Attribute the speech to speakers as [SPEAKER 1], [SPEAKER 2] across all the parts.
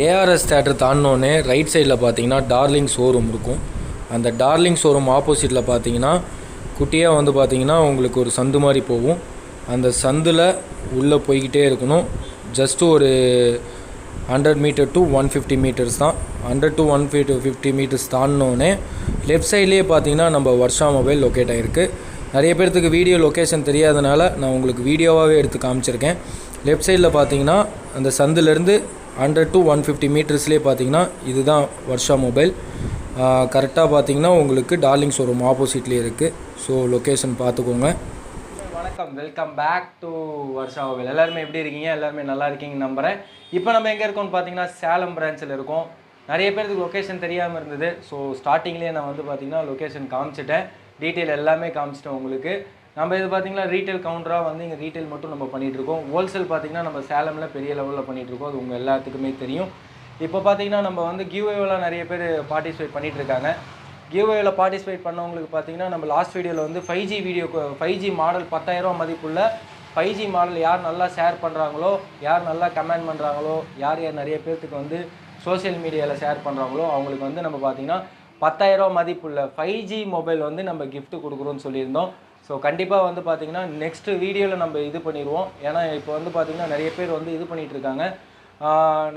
[SPEAKER 1] ARS theatre தாண்டினோடனே right சைடில் பார்த்தீங்கன்னா darling showroom இருக்கும். அந்த டார்லிங் ஷோரூம் ஆப்போசிட்டில் பார்த்தீங்கன்னா குட்டியாக வந்து பார்த்தீங்கன்னா உங்களுக்கு ஒரு சந்து மாதிரி போகும். அந்த சந்தில் உள்ளே போய்கிட்டே இருக்கணும். ஜஸ்ட்டு ஒரு 100 மீட்டர் டு 150 மீட்டர்ஸ் தான். 100 to 150 மீட்டர்ஸ் தாண்டினோடனே லெஃப்ட் சைட்லேயே பார்த்தீங்கன்னா நம்ம வர்ஷா மொபைல் லொக்கேட் ஆகிருக்கு. நிறைய பேர்த்துக்கு வீடியோ லொக்கேஷன் தெரியாதனால நான் உங்களுக்கு வீடியோவாகவே எடுத்து காமிச்சிருக்கேன். லெஃப்ட் சைடில் பார்த்தீங்கன்னா அந்த சந்துலேருந்து 100 to 150 மீட்டர்ஸ்லேயே பார்த்தீங்கன்னா இதுதான் வர்ஷா மொபைல். கரெக்டாக பார்த்தீங்கன்னா உங்களுக்கு டார்லிங் ஷோரூம் ஆப்போசிட்லேயே இருக்குது. ஸோ லொக்கேஷன் பார்த்துக்கோங்க.
[SPEAKER 2] வணக்கம், welcome back to Varsha mobile. எல்லாருமே எப்படி இருக்கீங்க? எல்லாருமே நல்லா இருக்கீங்கன்னு நம்புகிறேன். இப்போ நம்ம எங்கே இருக்கோம்னு பார்த்தீங்கன்னா சேலம் பிரான்ச்சில் இருக்கோம். நிறைய பேருக்கு லொக்கேஷன் தெரியாமல் இருந்தது. ஸோ ஸ்டார்டிங்லேயே நான் வந்து பார்த்தீங்கன்னா லொக்கேஷன் காமிச்சிட்டேன், டீட்டெயில் எல்லாமே காமிச்சிட்டேன் உங்களுக்கு. நம்ம இது பார்த்திங்கன்னா ரீட்டைல் கவுண்டராக வந்து இங்கே ரீட்டைல் மட்டும் நம்ம பண்ணிகிட்ருக்கோம். ஹோல்சேல் பார்த்திங்கன்னா நம்ம சேலமில் பெரிய லெவலில் பண்ணிகிட்ருக்கோம். அது உங்கள் எல்லாத்துக்குமே தெரியும். இப்போ பார்த்திங்கன்னா நம்ம வந்து கிவ்அவேலாம் நிறைய பேர் பார்ட்டிசிபேட் பண்ணிகிட்ருக்காங்க. கிவ்அவேல பார்ட்டிசிபேட் பண்ணவங்களுக்கு பார்த்திங்கன்னா நம்ம லாஸ்ட் வீடியோவில் வந்து 5G மாடல் 10,000 மதிப்புள்ள 5G மாடல் யார் நல்லா ஷேர் பண்ணுறாங்களோ, யார் நல்லா கமெண்ட் பண்ணுறாங்களோ, யார் நிறைய பேர்த்துக்கு வந்து சோஷியல் மீடியாவில் ஷேர் பண்ணுறாங்களோ அவங்களுக்கு வந்து நம்ம பார்த்திங்கன்னா 10,000 மதிப்புள்ள 5G மொபைல் வந்து நம்ம கிஃப்ட் கொடுக்குறோன்னு சொல்லியிருந்தோம். ஸோ கண்டிப்பாக வந்து பார்த்திங்கன்னா நெக்ஸ்ட்டு வீடியோவில் நம்ம இது பண்ணிடுவோம். ஏன்னா இப்போ வந்து பார்த்திங்கன்னா நிறைய பேர் வந்து இது பண்ணிகிட்ருக்காங்க.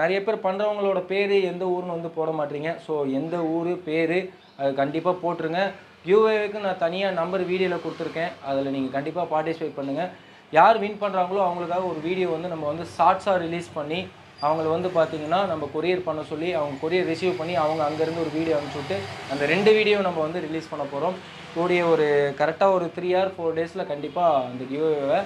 [SPEAKER 2] நிறைய பேர் பண்ணுறவங்களோட பேர் எந்த ஊர்னு வந்து போட மாட்டீங்க. ஸோ எந்த ஊர் பேர் அது கண்டிப்பாக போட்டுருங்க. கிவ்அவேக்கு நான் தனியாக நம்பர் வீடியோவில் கொடுத்துருக்கேன். அதில் நீங்கள் கண்டிப்பாக பார்ட்டிசிபேட் பண்ணுங்கள். யார் வின் பண்ணுறாங்களோ அவங்களுக்காக ஒரு வீடியோ வந்து நம்ம வந்து ஷார்ட்ஸாக ரிலீஸ் பண்ணி அவங்கள வந்து பார்த்திங்கன்னா நம்ம கொரியர் பண்ண சொல்லி அவங்க கொரியர் ரிசீவ் பண்ணி அவங்க அங்கேருந்து ஒரு வீடியோ அனுப்பிச்சுட்டு அந்த 2 வீடியோ நம்ம வந்து ரிலீஸ் பண்ண போகிறோம். கூடிய ஒரு கரெக்டாக ஒரு 3 or 4 டேஸில் கண்டிப்பாக அந்த கிவ்அவேவை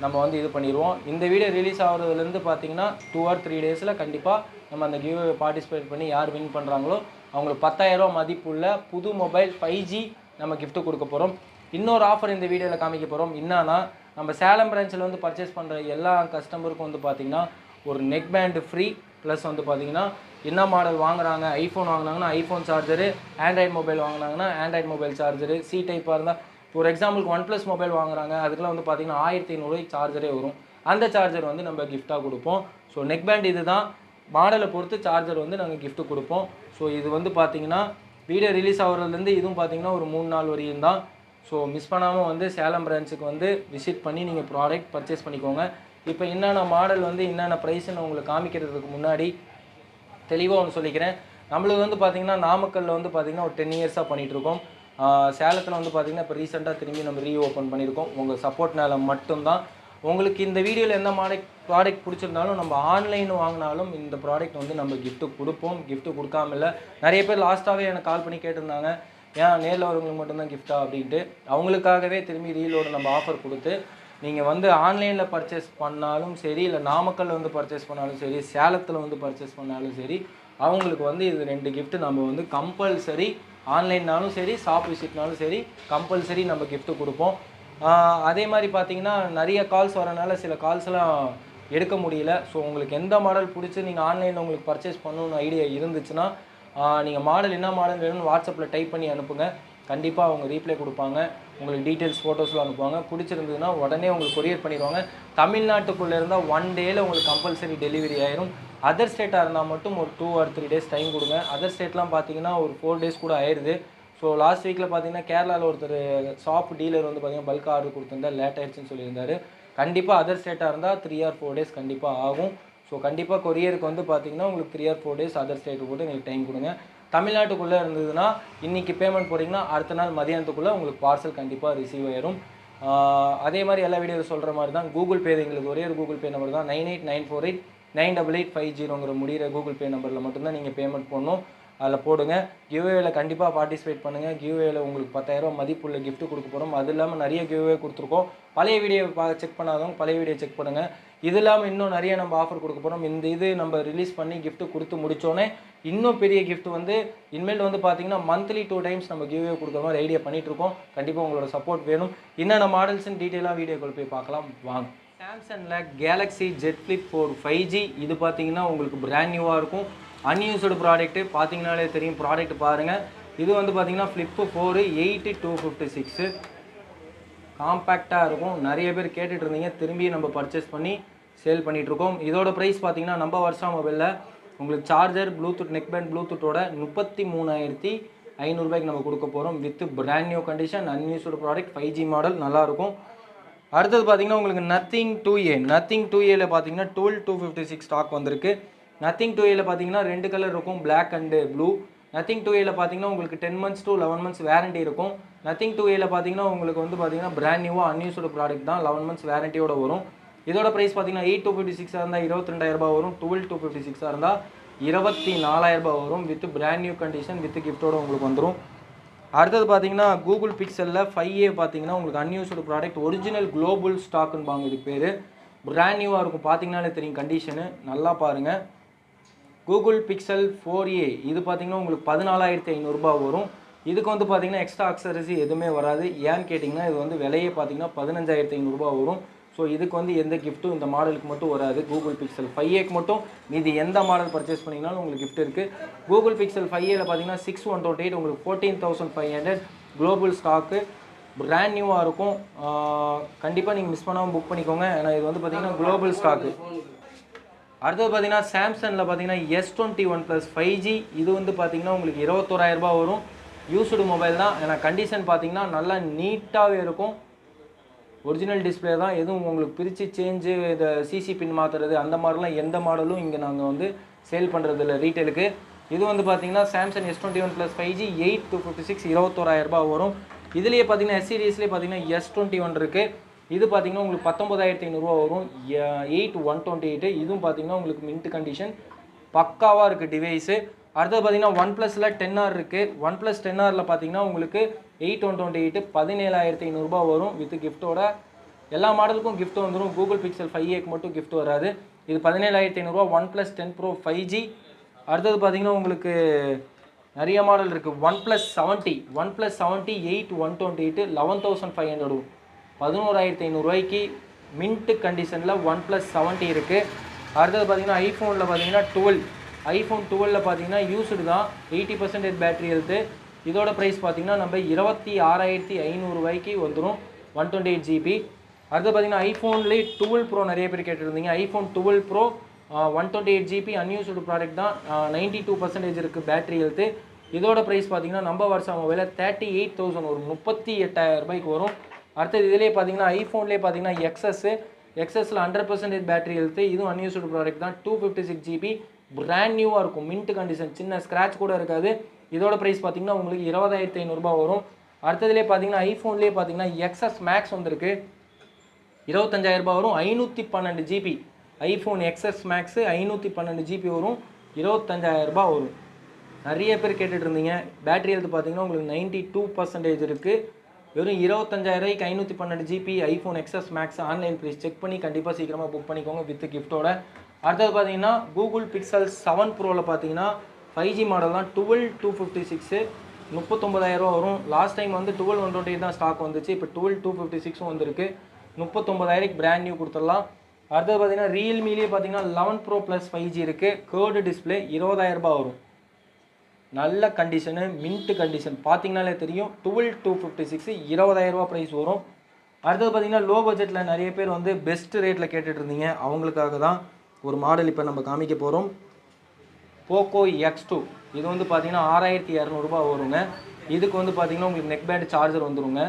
[SPEAKER 2] நம்ம வந்து இது பண்ணிடுவோம். இந்த வீடியோ ரிலீஸ் ஆகிறதுலேருந்து பார்த்திங்கன்னா 2 or 3 டேஸில் கண்டிப்பாக நம்ம அந்த கிவ்அவே பார்ட்டிசிபேட் பண்ணி யார் வின் பண்ணுறாங்களோ அவங்களுக்கு 10,000 மதிப்புள்ள புது மொபைல் 5G நம்ம கிஃப்ட்டு கொடுக்க போகிறோம். இன்னொரு ஆஃபர் இந்த வீடியோவில் காமிக்க போகிறோம். என்னன்னா நம்ம சேலம் பிரான்ச்சில் வந்து பர்ச்சேஸ் பண்ணுற எல்லா கஸ்டமருக்கும் வந்து பார்த்திங்கன்னா ஒரு நெக் பேண்டு ஃப்ரீ. ப்ளஸ் வந்து பார்த்திங்கன்னா என்ன மாடல் வாங்குறாங்க, ஐஃபோன் வாங்கினாங்கன்னா ஐஃபோன் சார்ஜரு, ஆண்ட்ராய்டு மொபைல் வாங்கினாங்கன்னா ஆண்ட்ராய்டு மொபைல் சார்ஜரு, சி டைப்பாக இருந்தால் ஒரு எக்ஸாம்பிளுக்கு OnePlus மொபைல் வாங்குறாங்க அதுக்கெலாம் வந்து பார்த்திங்கன்னா 1500 சார்ஜரே வரும். அந்த சார்ஜர் வந்து நம்ம கிஃப்ட்டாக கொடுப்போம். ஸோ நெக் பேண்ட் இது தான், மாடலை பொறுத்து சார்ஜர் வந்து நாங்கள் கிஃப்ட்டு கொடுப்போம். ஸோ இது வந்து பார்த்திங்கன்னா வீடியோ ரிலீஸ் ஆகிறதுலேருந்து இதுவும் பார்த்திங்கன்னா ஒரு 3 நாள் வரையும் தான். ஸோ மிஸ் பண்ணாமல் வந்து சேலம் பிரான்ச்சுக்கு வந்து விசிட் பண்ணி நீங்கள் ப்ராடக்ட் பர்ச்சேஸ் பண்ணிக்கோங்க. இப்போ என்னென்ன மாடல் வந்து என்னென்ன ப்ரைஸ்ன்னு உங்களுக்கு காமிக்கிறதுக்கு முன்னாடி தெளிவாக ஒன்று சொல்லிக்கிறேன். நம்மளுக்கு வந்து பார்த்திங்கன்னா நாமக்கல்லில் வந்து பார்த்திங்கன்னா ஒரு 10 இயர்ஸாக பண்ணிகிட்ருக்கோம். சேலத்தில் வந்து பார்த்திங்கன்னா இப்போ ரீசெண்டாக திரும்பி நம்ம ரீஓப்பன் பண்ணியிருக்கோம். உங்கள் சப்போர்ட்னால மட்டும்தான். உங்களுக்கு இந்த வீடியோவில் எந்த ப்ராடக்ட் பிடிச்சிருந்தாலும் நம்ம ஆன்லைன் வாங்கினாலும் இந்த ப்ராடக்ட் வந்து நம்ம கிஃப்ட்டு கொடுப்போம். கிஃப்ட்டு கொடுக்காம இல்லை. நிறைய பேர் லாஸ்ட்டாகவே எனக்கு கால் பண்ணி கேட்டிருந்தாங்க, ஏன் நேரில் வரவங்களுக்கு மட்டும்தான் கிஃப்ட்டா அப்படின்ட்டு. அவங்களுக்காகவே திரும்பி ரீலோடு நம்ம ஆஃபர் கொடுத்து நீங்கள் வந்து ஆன்லைனில் பர்ச்சேஸ் பண்ணாலும் சரி, இல்லை நாமக்கல்லில் வந்து பர்ச்சேஸ் பண்ணாலும் சரி, சேலத்தில் வந்து பர்ச்சேஸ் பண்ணாலும் சரி, அவங்களுக்கு வந்து இது 2 கிஃப்ட்டு நம்ம வந்து கம்பல்சரி, ஆன்லைன்னாலும் சரி ஷாப் விசிட்னாலும் சரி கம்பல்சரி நம்ம கிஃப்ட்டு கொடுப்போம். அதே மாதிரி பார்த்திங்கன்னா நிறைய கால்ஸ் வரனால சில கால்ஸ்லாம் எடுக்க முடியல. ஸோ உங்களுக்கு எந்த மாடல் பிடிச்சி நீங்கள் ஆன்லைனில் உங்களுக்கு பர்ச்சேஸ் பண்ணணுன்னு ஐடியா இருந்துச்சுன்னா நீங்கள் மாடல் என்ன மாடல் வேணும்னு வாட்ஸ்அப்பில் டைப் பண்ணி அனுப்புங்க. கண்டிப்பாக அவங்க ரீப்ளை கொடுப்பாங்க. உங்களுக்கு டீட்டெயில்ஸ் ஃபோட்டோஸ்லாம் அனுப்புவாங்க. பிடிச்சிருந்ததுன்னா உடனே உங்களுக்கு கொரியர் பண்ணிடுவாங்க. தமிழ்நாட்டுக்குள்ளே இருந்தால் 1 டேயில் உங்களுக்கு கம்பல்சரி டெலிவரி ஆயிரும். அதர் ஸ்டேட்டாக இருந்தால் மட்டும் ஒரு 2 or 3 டேஸ் டைம் கொடுங்க. அதர் ஸ்டேட்லாம் பார்த்தீங்கன்னா ஒரு 4 டேஸ் கூட ஆயிடுது. ஸோ லாஸ்ட் வீக்கில் பார்த்தீங்கன்னா கேரளாவில் ஒருத்தர் ஷாப் டீலர் வந்து பார்த்திங்கன்னா பல்க் ஆர்டர் கொடுத்துருந்தா லேட் ஆயிடுச்சுன்னு சொல்லியிருந்தாரு. கண்டிப்பாக அதர் ஸ்டேட்டாக இருந்தால் 3 or 4 டேஸ் கண்டிப்பாக ஆகும். ஸோ கண்டிப்பாக கொரியருக்கு வந்து பார்த்திங்கன்னா உங்களுக்கு 3 or 4 டேஸ் அதர் ஸ்டேட்டுக்கு போட்டு நீங்கள் டைம் கொடுங்க. தமிழ்நாட்டுக்குள்ளே இருந்ததுன்னா இன்றைக்கி பேமெண்ட் போட்டிங்கன்னா அடுத்த நாள் மதியானத்துக்குள்ளே உங்களுக்கு பார்சல் கண்டிப்பாக ரிசீவ் ஆயிரும். அதே மாதிரி எல்லா வீடியோவில் சொல்கிற மாதிரி தான் கூகுள் பே, எங்களுக்கு ஒரே ஒரு கூகுள் பே நம்பர் தான் 9894898850 முடிகிற கூகுள் பே நம்பரில் மட்டும்தான் நீங்கள் பேமெண்ட் பண்ணணும். அதில் போடுங்க. கிவ்அவேல கண்டிப்பாக பார்ட்டிசிபேட் பண்ணுங்கள். கிவ்அவேல உங்களுக்கு 10,000 மதிப்புள்ள கிஃப்ட்டு கொடுக்க போகிறோம். அது இல்லாமல் நிறைய கிவ்அவே கொடுத்துருக்கோம். பழைய வீடியோ செக் பண்ணாதவங்க பழைய வீடியோ செக் பண்ணுங்கள். இது இல்லாமல் இன்னும் நிறைய நம்ம ஆஃபர் கொடுக்க போகிறோம். இந்த இது நம்ம ரிலீஸ் பண்ணி கிஃப்ட்டு கொடுத்து முடித்தோடனே இன்னும் பெரிய கிஃப்ட் வந்து இனிமேல் வந்து பார்த்திங்கன்னா மந்த்லி 2 டைம்ஸ் நம்ம கிவ்அவே கொடுக்குற மாதிரி ஐடியா பண்ணிகிட்ருக்கோம். கண்டிப்பாக உங்களோட சப்போர்ட் வேணும். என்னென்ன மாடல்ஸ்ன்னு டீட்டெயிலாக வீடியோக்கள் போய் பார்க்கலாம் வாங்க. சாம்சங்கில் கேலக்ஸி ஜெட் ஃப்ளிப் 4 5G இது பார்த்திங்கன்னா உங்களுக்கு பிராண்ட் நியூவாக இருக்கும். அன்யூஸ்டு ப்ராடக்ட்டு பார்த்தீங்கன்னாலே தெரியும். ப்ராடக்ட் பாருங்கள். இது வந்து பார்த்திங்கன்னா ஃப்ளிப்பு 4 8256 காம்பேக்டாக இருக்கும். நிறைய பேர் கேட்டுட்டு இருந்தீங்க, திரும்பி நம்ம பர்ச்சேஸ் பண்ணி சேல் பண்ணிகிட்ருக்கோம். இதோட ப்ரைஸ் பார்த்திங்கன்னா நம்ம வர்ஷா மொபைலில் உங்களுக்கு சார்ஜர் ப்ளூடூத் நெக் பேண்ட் ப்ளூடூத்தோட 33,500 நம்ம கொடுக்க போகிறோம் with brand new condition unused product 5G model நல்லாயிருக்கும். அடுத்தது பார்த்தீங்கன்னா உங்களுக்கு நத்திங் 2A நத்திங் 2Aல பார்த்தீங்கன்னா 256 ஸ்டாக் வந்திருக்கு. நத்திங் 2Aல பார்த்தீங்கன்னா 2 கலர் இருக்கும், பிளாக் அண்டு ப்ளூ. நத்திங் 2Aல பார்த்தீங்கன்னா உங்களுக்கு 10 months to 11 months வேரண்டி இருக்கும். நத்திங் 2Aல பார்த்தீங்கன்னா உங்களுக்கு வந்து பார்த்தீங்கன்னா பிராண்ட் நியூவாக அன்யூஸ்டு ப்ராடக்ட் தான், 11 months வேரண்டியோட வரும். இதோட ப்ரைஸ் பார்த்தீங்கன்னா 8,256 இருந்தால் 22,000 வரும், 12,256 இருந்தால் 24,000 வரும் with brand new condition with கிஃப்டோட உங்களுக்கு வந்துடும். அடுத்தது பார்த்தீங்கன்னா கூகுள் பிக்சலில் 5A பார்த்தீங்கன்னா உங்களுக்கு அன்யூஸ்டு ப்ராடக்ட் ஒரிஜினல் குளோபல் ஸ்டாக்குன்னு பாங்க, இதுக்கு பேர் பிராண்ட் நியூவாக இருக்கும், பார்த்தீங்கன்னாலே தெரியும் கண்டிஷனு, நல்லா பாருங்கள். கூகுள் பிக்சல் 4A இது பார்த்தீங்கன்னா உங்களுக்கு 14,500 வரும். இதுக்கு வந்து பார்த்தீங்கன்னா எக்ஸ்ட்ரா அக்சசரி எதுவுமே வராது. ஏன்னு கேட்டிங்கன்னா இது வந்து விலையே பார்த்தீங்கன்னா 15,500 வரும். ஸோ இதுக்கு வந்து எந்த கிஃப்ட்டும் இந்த மாடலுக்கு மட்டும் வராது. கூகுள் பிக்சல் 5Aக்கு மட்டும் மீதி எந்த மாடல் பர்ச்சேஸ் பண்ணிங்கனாலும் உங்களுக்கு கிஃப்ட் இருக்குது. கூகுள் பிக்சல் 5Aல பார்த்தீங்கன்னா 6,128 உங்களுக்கு 14,500 குளோபல் ஸ்டாக்கு பிராண்ட் நியூவாக இருக்கும். கண்டிப்பாக நீங்கள் மிஸ் பண்ணாமல் புக் பண்ணிக்கோங்க, ஏன்னா இது வந்து பார்த்தீங்கன்னா குளோபல் ஸ்டாக்கு. அடுத்தது பார்த்தீங்கன்னா சாம்சங்கில் பார்த்தீங்கன்னா S21 Plus 5G இது வந்து பார்த்தீங்கன்னா உங்களுக்கு 21,000 வரும். யூஸ்டு மொபைல் தான், ஏன்னா கண்டிஷன் பார்த்தீங்கன்னா நல்லா நீட்டாகவே இருக்கும். ஒரிஜினல் டிஸ்பிளே தான், எதுவும் உங்களுக்கு பிரித்து சேஞ்சு இதை சிசி பின் மாற்றுறது அந்த மாதிரிலாம் எந்த மாடலும் இங்கே நாங்கள் வந்து சேல் பண்ணுறது இல்லை ரீட்டெயிலுக்கு. இது வந்து பார்த்தீங்கன்னா சாம்சங் S21 Plus 5G 8,256 21,000 வரும். இதுலேயே பார்த்தீங்கன்னா S சீரிஸ்லேயே பார்த்தீங்கன்னா S21 இருக்குது. இது பார்த்தீங்கன்னா உங்களுக்கு 19,500 வரும். 8,128 இதுவும் பார்த்தீங்கன்னா உங்களுக்கு மின்ட் கண்டிஷன் பக்காவாக இருக்குது டிவைஸு. அடுத்தது பார்த்தீங்கன்னா OnePlusல 10R இருக்குது. OnePlus 10Rல பார்த்தீங்கன்னா உங்களுக்கு 8,128 17,500 வரும் வித் கிஃப்ட்டோட. எல்லா மாடலுக்கும் கிஃப்ட் வந்துடும், கூகுள் பிக்சல் 5Aக்கு மட்டும் கிஃப்ட் வராது. இது 17,500 OnePlus 10 Pro 5G. அடுத்தது பார்த்தீங்கன்னா உங்களுக்கு நிறைய மாடல் இருக்குது. OnePlus 70 8,128 11,500 11,500 மின்ட் கண்டிஷனில் OnePlus 70 இருக்குது. அடுத்தது பார்த்தீங்கன்னா ஐஃபோனில் பார்த்தீங்கன்னா 12 ஐஃபோன் 12ல் பார்த்தீங்கன்னா யூஸ்டு தான், 80% பேட்டரி ஹெல்த்து. இதோட ப்ரைஸ் பார்த்தீங்கன்னா நம்ம 26,500 வந்துடும் 128GB. அடுத்து பார்த்தீங்கன்னா ஐஃபோன்லேயே 12 Pro நிறைய பேர் கேட்டுருந்தீங்க. IPhone 12 Pro 128GB unused product தான், 92% இருக்குது பேட்டரி ஹெல்த்து. இதோட ப்ரைஸ் பார்த்தீங்கன்னா நம்ம வருஷம் மொபைலில் 38,000 ஒரு 38,000 வரும். அடுத்தது இதிலே பார்த்தீங்கன்னா ஐஃபோன்லேயே பார்த்தீங்கன்னா எக்ஸஸில் 100% பேட்டரி ஹெல்த்து, இதுவும் அன்யூஸ்டு ப்ராடக்ட் தான், 256GB பிராண்ட் நியூவாக இருக்கும், மின்ட் கண்டிஷன், சின்ன ஸ்க்ராட்ச் கூட இருக்காது. இதோட ப்ரைஸ் பார்த்தீங்கன்னா உங்களுக்கு 20,500 வரும். அடுத்ததுலேயே பார்த்தீங்கன்னா ஐஃபோன்லேயே பார்த்தீங்கன்னா XS Max வந்திருக்கு, 25,000 வரும், 512GB. IPhone XS Max 512GB வரும், 25,000 வரும். நிறைய பேர் கேட்டுட்டு இருந்தீங்க. பேட்டரி ஹெல்த் பார்த்தீங்கன்னா உங்களுக்கு 92% இருக்குது. வெறும் 25,000 512GB iPhone XS Max online price check பண்ணி கண்டிப்பாக சீக்கிரமாக புக் பண்ணிக்கோங்க வித் கிஃப்ட்டோட. அடுத்தது பார்த்தீங்கன்னா கூகுள் பிக்சல் 7 Proவில் பார்த்தீங்கன்னா 5G மாடல் தான், 12,256 39,000 வரும். லாஸ்ட் டைம் வந்து 12,128 தான் ஸ்டாக் வந்துச்சு, இப்போ 12,256 வந்திருக்கு, 39,000 பிராண்ட் நியூ கொடுத்துடலாம். அடுத்தது பார்த்தீங்கன்னா ரியல்மிலேயே பார்த்தீங்கன்னா 11 Pro Plus 5G இருக்குது, கேர்டு டிஸ்பிளே, 20,000 வரும். நல்ல கண்டிஷனு, மின்ட் கண்டிஷன், பார்த்தீங்கனாலே தெரியும். 12,256 20,000 ப்ரைஸ் வரும். அடுத்தது பார்த்தீங்கன்னா லோ பட்ஜெட்டில் நிறைய பேர் வந்து பெஸ்ட் ரேட்டில் கேட்டுட்டு இருந்தீங்க, அவங்களுக்காக தான் ஒரு மாடல் இப்போ நம்ம காமிக்க போகிறோம். போக்கோ X2 இது வந்து பார்த்தீங்கன்னா 6,200 வருங்க. இதுக்கு வந்து பார்த்தீங்கன்னா உங்களுக்கு நெக் பேண்ட் சார்ஜர் வந்துருங்க,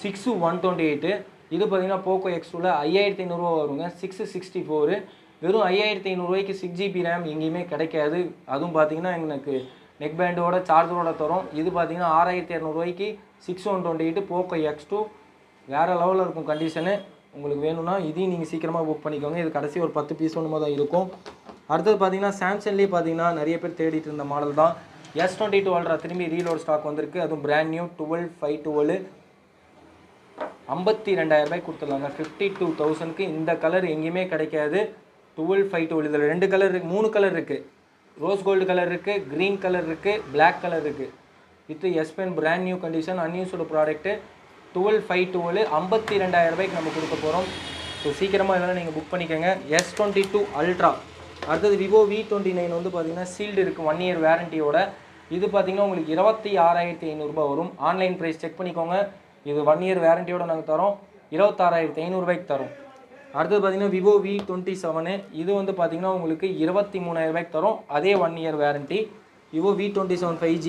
[SPEAKER 2] 6,128. இது பார்த்தீங்கன்னா போக்கோ X2ல 5,500 வருங்க, 664. வெறும் 5,500 6GB ரேம் எங்கேயுமே கிடைக்காது. அதுவும் பார்த்தீங்கன்னா எனக்கு நெக் பேண்டோட சார்ஜரோட தரும். இது பார்த்தீங்கன்னா 6,200 6,128 போக்கோ X2 வேறு லெவலில் இருக்கும் கண்டிஷனு. உங்களுக்கு வேணும்னா இதையும் நீங்கள் சீக்கிரமாக புக் பண்ணிக்கோங்க. இது கடைசி ஒரு 10 பீஸ் ஒன்று தான் இருக்கும். அடுத்தது பார்த்தீங்கன்னா சாம்சங்லேயே பார்த்தீங்கன்னா நிறைய பேர் தேடிட்டு இருந்த மாடல் தான் S22 Ultra, திரும்பி ரீலோட் ஸ்டாக் வந்திருக்கு, அதுவும் பிராண்ட் நியூ 12,512 52,000 கொடுத்துடலாங்க, 52,000க்கு. இந்த கலர் எங்கேயுமே கிடைக்காது, 12,512. இதில் 2 கலர் இருக்குது, 3 கலர் இருக்குது, ரோஸ் கோல்டு கலர் இருக்குது, க்ரீன் கலர் இருக்குது, பிளாக் கலர் இருக்குது. With S Pen brand new condition unused product, 12,512 52,000 நம்ம கொடுக்க போகிறோம். ஸோ சீக்கிரமாக இதெல்லாம் நீங்கள் புக் பண்ணிக்கோங்க. S22 Ultra. அடுத்தது விவோ V29 வந்து பார்த்தீங்கன்னா சீல்டு இருக்குது, 1 year வேரண்டியோட. இது பார்த்தீங்கன்னா உங்களுக்கு 26,500 வரும். ஆன்லைன் ப்ரைஸ் செக் பண்ணிக்கோங்க. இது 1 year வேரண்டியோட நாங்கள் தரோம், 26,500 தரோம். அடுத்தது பார்த்தீங்கன்னா விவோ V27 இது வந்து பார்த்தீங்கன்னா உங்களுக்கு 23,000 ரூபாய்க்கு தரும். அதே 1 year warranty. Vivo V27 5G.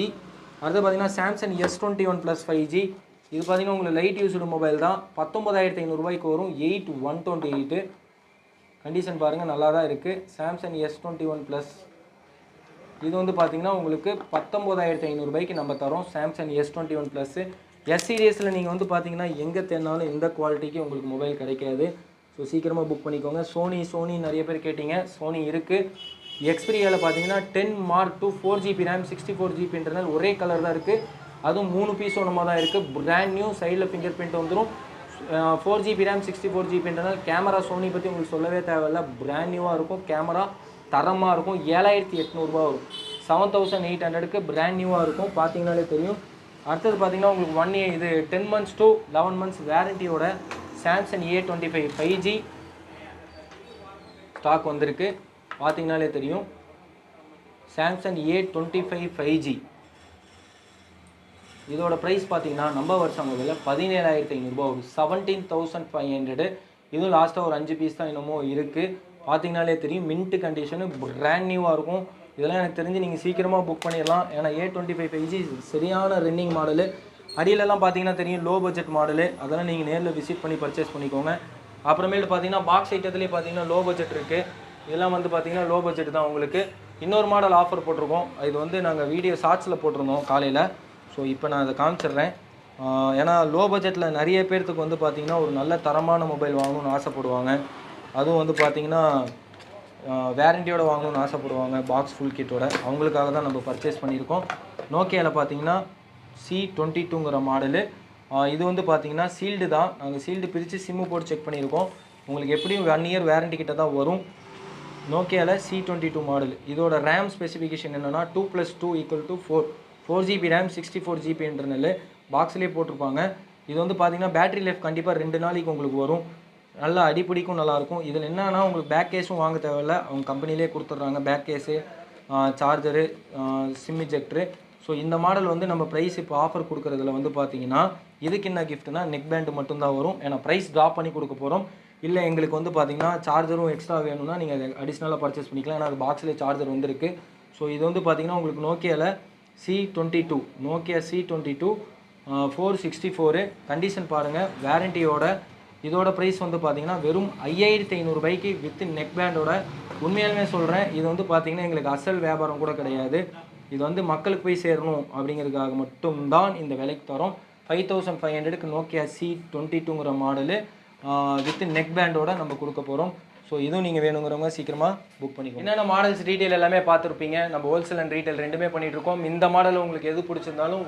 [SPEAKER 2] அடுத்து பார்த்தீங்கன்னா சாம்சங் S21 ப்ளஸ் 5G. இது பார்த்தீங்கன்னா உங்களுக்கு லைட் யூஸ்டு மொபைல் தான். 19,500 ரூபாய்க்கு வரும். 8128 கண்டிஷன் பாருங்கள் நல்லா தான் இருக்குது. சாம்சங் S21 ப்ளஸ் இது வந்து பார்த்தீங்கன்னா உங்களுக்கு 19,500 ரூபாய்க்கு நம்ம தரோம். Samsung S21 plus. எஸ் சீரியஸில் நீங்கள் வந்து பார்த்தீங்கன்னா எங்கே தேடினாலும் எந்த குவாலிட்டிக்கு உங்களுக்கு மொபைல் கிடைக்காது. ஸோ சீக்கிரமாக புக் பண்ணிக்கோங்க. சோனி நிறைய பேர் கேட்டிங்க. சோனி இருக்குது. எக்ஸ்பீரியாவில் பார்த்தீங்கன்னா 10 Mark II 4GB RAM 64GB internal ஒரே கலர் தான் இருக்குது. அதுவும் 3 பீஸ் ஒன்றுமா தான் இருக்குது. பிராண்ட் நியூ சைடில் ஃபிங்கர் பிரிண்ட் வந்துடும். 4GB RAM 64GB internal. Camera Sony பற்றி உங்களுக்கு சொல்லவே தேவையில்லை. பிராண்ட் நியூவாக இருக்கும். கேமரா தரமாக இருக்கும். 7,800 ரூபா வரும். 7,800க்கு பிராண்ட் நியூவாக இருக்கும். பார்த்தீங்கனாலே தெரியும். அடுத்தது பார்த்தீங்கன்னா உங்களுக்கு 1 year இது 10 months to 11 months வேரண்டியோட சாம்சங் A25 5G ஸ்டாக் வந்திருக்கு. பார்த்தீங்கனாலே தெரியும். சாம்சங் A25 5G இதோட ப்ரைஸ் பார்த்தீங்கன்னா நம்ம வருஷம் முதல்ல 17,500 ரூபா வரும். 17,500. இதுவும் லாஸ்ட்டாக ஒரு 5 பீஸ் தான் இன்னமும் இருக்குது. பார்த்தீங்கனாலே தெரியும். மின்ட் கண்டிஷனு பிராண்ட் நியூவாக இருக்கும். இதெல்லாம் எனக்கு தெரிஞ்சு நீங்கள் சீக்கிரமாக புக் பண்ணிடலாம். ஏன்னா A25 5G சரியான ரன்னிங் மாடலு. அடியிலலாம் பார்த்தீங்கன்னா தெரியும் லோ பட்ஜெட் மாடலு. அதெல்லாம் நீங்கள் நேரில் விசிட் பண்ணி பர்ச்சேஸ் பண்ணிக்கோங்க. அப்புறமேட்டு பார்த்தீங்கன்னா பாக்ஸ் ஐட்டத்துலேயே பார்த்தீங்கன்னா லோ பட்ஜெட் இருக்குது. இதெல்லாம் வந்து பார்த்தீங்கன்னா லோ பட்ஜெட் தான் உங்களுக்கு. இன்னொரு மாடல் ஆஃபர் போட்டிருக்கோம். இது வந்து நாங்கள் வீடியோ ஷார்ட்ஸில் போட்டிருந்தோம் காலையில். ஸோ இப்போ நான் அதை காமிச்சிடுறேன். ஏன்னா லோ பட்ஜெட்டில் நிறைய பேர்த்துக்கு வந்து பார்த்திங்கன்னா ஒரு நல்ல தரமான மொபைல் வாங்கணும்னு ஆசைப்படுவாங்க. அதுவும் வந்து பார்த்திங்கன்னா வேரண்டியோட வாங்கணும்னு ஆசைப்படுவாங்க. பாக்ஸ் ஃபுல் கிட்டோட அவங்களுக்காக தான் நம்ம பர்ச்சேஸ் பண்ணியிருக்கோம். நோக்கியாவில் பார்த்தீங்கன்னா C22ங்கிற மாடலு. இது வந்து பார்த்தீங்கன்னா சீல்டு தான். நாங்கள் சீல்டு பிரித்து சிம்மு போட்டு செக் பண்ணியிருக்கோம். உங்களுக்கு எப்படியும் 1 year வேரண்டி கிட்ட தான் வரும். நோக்கியாவில் C22 மாடல். இதோட ரேம் ஸ்பெசிஃபிகேஷன் என்னென்னா 2+2 = 4. 4GB RAM 64GB இன்டர்னல் பாக்ஸ்லேயே போட்டிருப்பாங்க. இது வந்து பார்த்தீங்கன்னா பேட்டரி லைஃப் கண்டிப்பாக 2 நாளைக்கு உங்களுக்கு வரும். நல்லா அடிப்பிடிக்கும் நல்லாயிருக்கும். இதில் என்னன்னா உங்களுக்கு பேக் கேஸும் வாங்க தேவையில்லை. அவங்க கம்பெனிலே கொடுத்துட்றாங்க back case, charger, SIM ejector. So இந்த மாடல் வந்து நம்ம ப்ரைஸ் இப்போ ஆஃபர் கொடுக்குறதுல வந்து பார்த்தீங்கன்னா இதுக்கு என்ன கிஃப்ட்னா நெக் பேண்டு மட்டும்தான் வரும். ஏன்னா ப்ரைஸ் ட்ராப் பண்ணி கொடுக்க போகிறோம். இல்லை எங்களுக்கு வந்து பார்த்தீங்கன்னா சார்ஜரும் எக்ஸ்ட்ரா வேணும்னா நீங்கள் அடிஷ்னலாக பர்ச்சேஸ் பண்ணிக்கலாம். ஏன்னா அது பாக்ஸ்லேயே சார்ஜர் வந்துருக்கு. ஸோ இது வந்து பார்த்தீங்கன்னா உங்களுக்கு நோக்கியாவில் C22 நோக்கியா C22 464 கண்டிஷன் பாருங்கள் வேரண்டியோட. இதோட ப்ரைஸ் வந்து பார்த்தீங்கன்னா வெறும் 5,500 ரூபாய்க்கு வித் நெக் பேண்டோட. உண்மையாலுமே சொல்கிறேன், இது வந்து பார்த்தீங்கன்னா எங்களுக்கு அசல் வியாபாரம் கூட கிடையாது. இது வந்து மக்களுக்கு போய் சேரணும் அப்படிங்கிறதுக்காக மட்டும்தான் இந்த விலைக்கு தரோம். 5,500க்கு நோக்கியா C22ங்கிற மாடலு வித் நெக் பேண்டோட நம்ம கொடுக்க போகிறோம். ஸோ இதுவும் நீங்கள் வேணுங்கிறவங்க சீக்கிரமாக புக் பண்ணிக்கோங்க. என்னென்ன மாடல்ஸ் ரீட்டெயில் எல்லாமே பார்த்துருப்பீங்க. நம்ம ஹோல்சேல் அண்ட் ரீட்டெயில் ரெண்டுமே பண்ணிகிட்ருக்கோம். இந்த மாடல் உங்களுக்கு எது பிடிச்சிருந்தாலும்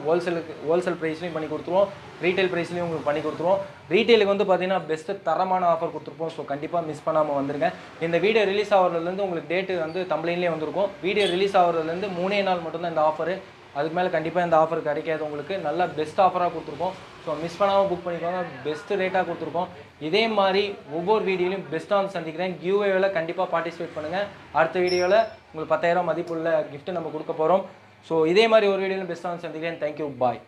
[SPEAKER 2] ஹோல்சேல் ப்ரைஸ்லையும் பண்ணி கொடுத்துருவோம். ரீட்டெயில் ப்ரைஸ்லையும் உங்களுக்கு பண்ணி கொடுத்துருவோம். ரீட்டெயிலுக்கு வந்து பார்த்தீங்கன்னா பெஸ்ட்டு தரமான ஆஃபர் கொடுத்துருப்போம். ஸோ கண்டிப்பாக மிஸ் பண்ணாமல் வந்துருங்க. இந்த வீடியோ ரிலீஸ் ஆகிறதுலேருந்து உங்களுக்கு டேட்டு வந்து தம்ப்லைன்லேயே வந்திருக்கும். வீடியோ ரிலீஸ் ஆகிறதுலேருந்து 3 நாள் மட்டும்தான் இந்த ஆஃபரு. அதுக்கு மேலே கண்டிப்பாக இந்த ஆஃபர் கிடைக்காது உங்களுக்கு. நல்லா பெஸ்ட் ஆஃபராக கொடுத்துருக்கோம். ஸோ மிஸ் பண்ணாமல் புக் பண்ணிக்கோங்க. பெஸ்ட்டு ரேட்டாக கொடுத்துருக்கோம். இதே மாதிரி ஒவ்வொரு வீடியோலையும் பெஸ்ட்டாக சந்திக்கிறேன். கிவ்அவேல கண்டிப்பாக பார்ட்டிசிபேட் பண்ணுங்கள். அடுத்த வீடியோவில் உங்களுக்கு 10,000 மதிப்புள்ள கிஃப்ட்டு நம்ம கொடுக்க போகிறோம். ஸோ இதே மாதிரி ஒரு வீடியோவில் பெஸ்ட்டாக சந்திக்கிறேன். தேங்க்யூ, பாய்.